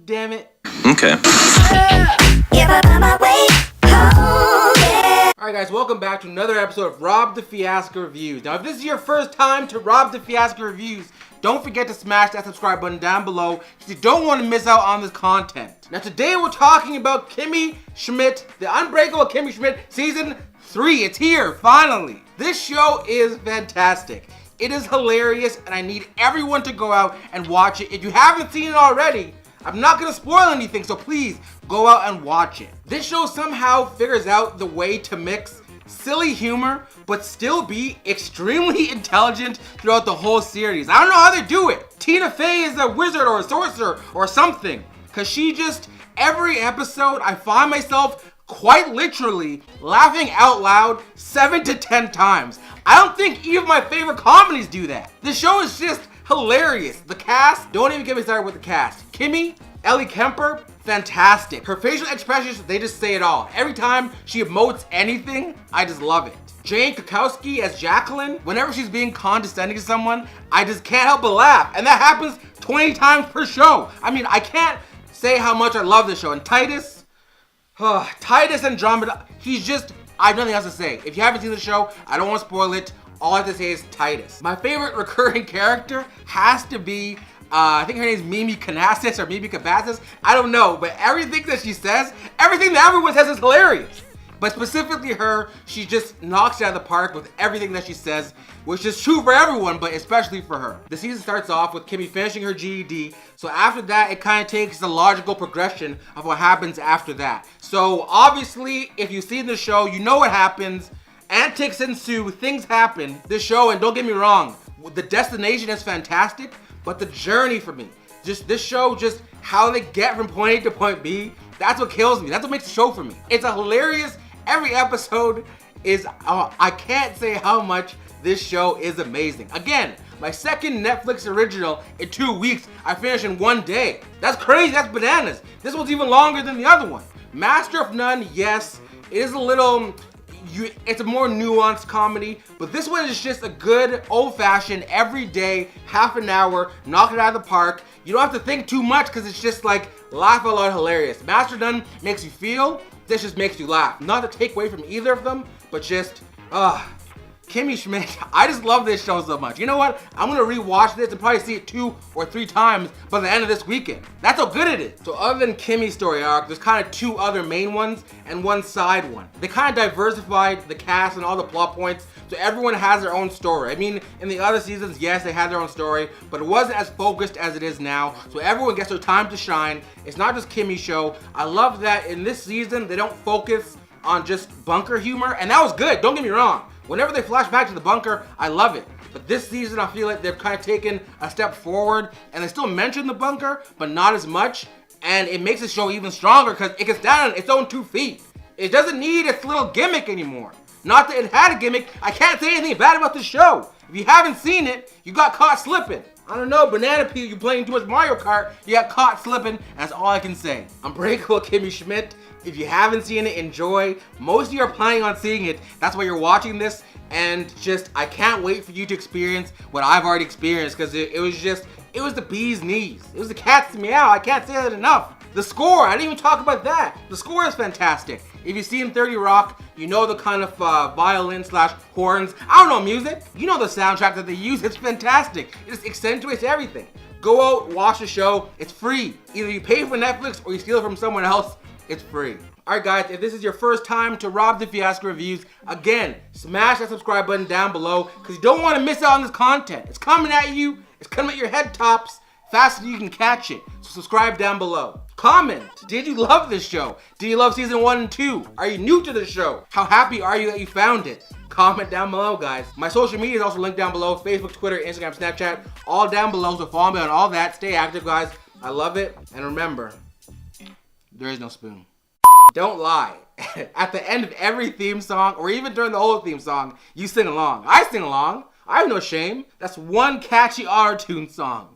damn it. Okay. Alright guys, welcome back to another episode of Robthefiasco Reviews. Now if this is your first time to Robthefiasco Reviews, don't forget to smash that subscribe button down below because you don't want to miss out on this content. Now today we're talking about Kimmy Schmidt, the Unbreakable Kimmy Schmidt Season 3. It's here, finally. This show is fantastic. It is hilarious and I need everyone to go out and watch it. If you haven't seen it already, I'm not going to spoil anything, so please go out and watch it. This show somehow figures out the way to mix silly humor, but still be extremely intelligent throughout the whole series. I don't know how they do it. Tina Fey is a wizard or a sorcerer or something, because she just, every episode, I find myself quite literally laughing out loud 7 to 10 times. I don't think even my favorite comedies do that. The show is just hilarious. The cast, don't even get me started with the cast. Kimmy, Ellie Kemper, fantastic. Her facial expressions, they just say it all. Every time she emotes anything, I just love it. Jane Krakowski as Jacqueline, whenever she's being condescending to someone, I just can't help but laugh. And that happens 20 times per show. I mean, I can't say how much I love this show. And Titus Andromedon, he's just, I have nothing else to say. If you haven't seen the show, I don't want to spoil it. All I have to say is Titus. My favorite recurring character has to be, I think her name is Mimi Canassis or Mimi Cabassis. I don't know, but everything that she says, everything that everyone says is hilarious. But specifically her, she just knocks it out of the park with everything that she says, which is true for everyone, but especially for her. The season starts off with Kimmy finishing her GED, so after that, it kind of takes the logical progression of what happens after that. So obviously, if you've seen the show, you know what happens. Antics ensue, things happen. This show, and don't get me wrong, the destination is fantastic, but the journey for me, this show, just how they get from point A to point B, that's what kills me. That's what makes the show for me. It's a hilarious, every episode is, I can't say how much this show is amazing. Again, my second Netflix original in 2 weeks, I finished in 1 day. That's crazy, that's bananas. This one's even longer than the other one. Master of None, yes, it is a little, it's a more nuanced comedy, but this one is just a good old-fashioned everyday half an hour, knock it out of the park. You don't have to think too much because it's just like laugh out loud hilarious. Master of None makes you feel, this just makes you laugh. Not to take away from either of them, but just Kimmy Schmidt, I just love this show so much. You know what? I'm gonna rewatch this and probably see it 2 or 3 times by the end of this weekend. That's how good it is. So other than Kimmy's story arc, there's kind of 2 other main ones and 1 side one. They kind of diversified the cast and all the plot points, so everyone has their own story. I mean, in the other seasons, yes, they had their own story, but it wasn't as focused as it is now, so everyone gets their time to shine. It's not just Kimmy's show. I love that in this season, they don't focus on just bunker humor, and that was good, don't get me wrong. Whenever they flash back to the bunker, I love it. But this season, I feel like they've kind of taken a step forward, and they still mention the bunker, but not as much, and it makes the show even stronger because it gets down on its own 2 feet. It doesn't need its little gimmick anymore. Not that it had a gimmick, I can't say anything bad about the show. If you haven't seen it, you got caught slipping. I don't know, Banana Peel, you playing too much Mario Kart, you got caught slipping, that's all I can say. Unbreakable Kimmy Schmidt, if you haven't seen it, enjoy. Most of you are planning on seeing it, that's why you're watching this, and just, I can't wait for you to experience what I've already experienced, because it was the bee's knees. It was the cat's meow, I can't say that enough. The score, I didn't even talk about that. The score is fantastic. If you've seen 30 Rock, you know the kind of violin slash horns. I don't know music. You know the soundtrack that they use. It's fantastic. It just accentuates everything. Go out, watch the show. It's free. Either you pay for Netflix or you steal it from someone else. It's free. Alright guys, if this is your first time to Robthefiasco Reviews, again, smash that subscribe button down below because you don't want to miss out on this content. It's coming at you. It's coming at your head tops faster than you can catch it. So subscribe down below. Comment, did you love this show? Did you love season 1 and 2? Are you new to the show? How happy are you that you found it? Comment down below, guys. My social media is also linked down below. Facebook, Twitter, Instagram, Snapchat, all down below. So follow me on all that. Stay active, guys. I love it. And remember, there is no spoon. Don't lie. At the end of every theme song, or even during the whole theme song, you sing along. I sing along. I have no shame. That's one catchy auto-tune song.